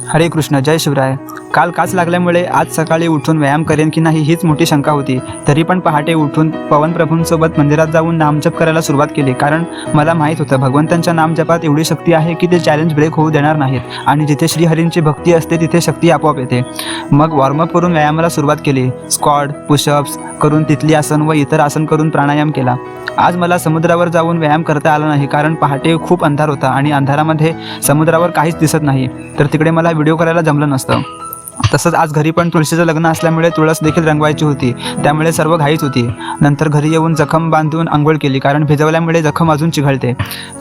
हरे कृष्ण, जय शिवराय. काल काच लागल्यामुळे आज सकाळी उठून व्यायाम करेन की नाही हीच मोठी शंका होती. तरी पण पहाटे उठून पवनप्रभूंसोबत मंदिरात जाऊन नामजप करायला सुरुवात केली. कारण मला माहीत होतं भगवंतांच्या नामजपात एवढी शक्ती आहे की ते चॅलेंज ब्रेक होऊ देणार नाहीत आणि जिथे श्रीहरींची भक्ती असते तिथे शक्ती आपोआप येते. मग वॉर्मअप करून व्यायामाला सुरुवात केली. स्क्वॉट, पुशअप्स करून तिथली आसन व इतर आसन करून प्राणायाम केला. आज मला समुद्रावर जाऊन व्यायाम करता आला नाही कारण पहाटे खूप अंधार होता आणि अंधारामध्ये समुद्रावर काहीच दिसत नाही, तर तिकडे मला व्हिडिओ करायला जमलं नसतं. तसंच आज घरी पण तुळशीचं लग्न असल्यामुळे तुळस देखील रंगवायची होती, त्यामुळे सर्व घाईच होती. नंतर घरी येऊन जखम बांधून आंघोळ केली कारण भिजवल्यामुळे जखम अजून चिघळते.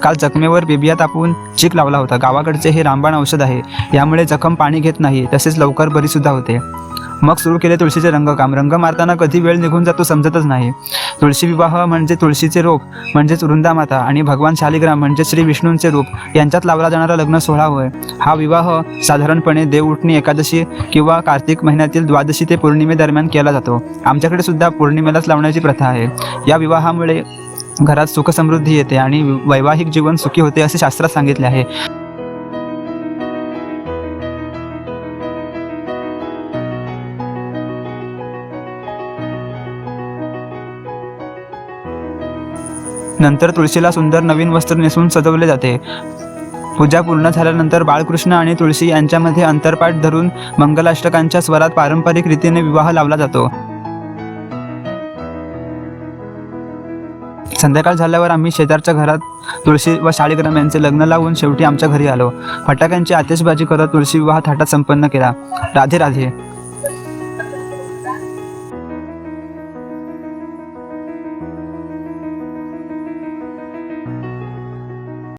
काल जखमेवर बिबिया तापवून चीक लावला होता. गावाकडचे हे रामबाण औषध आहे, यामुळे जखम पाणी घेत नाही, तसेच लवकर बरीसुद्धा होते. मग सुरू केले तुळशीचे रंगकाम. रंग मारताना कधी वेळ निघून जातो समजतच नाही. तुळशी विवाह म्हणजे तुळशीचे रोप म्हणजेच वृंदामाता आणि भगवान शालिग्राम म्हणजे श्री विष्णूंचे रूप यांच्यात लावला जाणारा लग्न सोहळा होय. हा विवाह साधारणपणे देव उठणी एकादशी किंवा कार्तिक महिन्यातील द्वादशी ते पौर्णिमेदरम्यान केला जातो. आमच्याकडे सुद्धा पौर्णिमेलाच लावण्याची प्रथा आहे. या विवाहामुळे घरात सुखसमृद्धी येते आणि वैवाहिक जीवन सुखी होते असे शास्त्रात सांगितले आहे. नंतर तुळशीला सुंदर नवीन वस्त्र नेसून सजवले जाते. पूजा पूर्ण झाल्यानंतर बाळकृष्ण आणि तुळशी यांच्यामध्ये अंतरपाठ धरून मंगलाष्टकांच्या स्वरात पारंपरिक रीतीने विवाह लावला जातो. संध्याकाळ झाल्यावर आम्ही शेजारच्या घरात तुळशी व शालिग्राम यांचे लग्न लावून शेवटी आमच्या घरी आलो. फटाक्यांची आतिषबाजी करत तुळशी विवाह थाटात संपन्न केला. राधे राधे.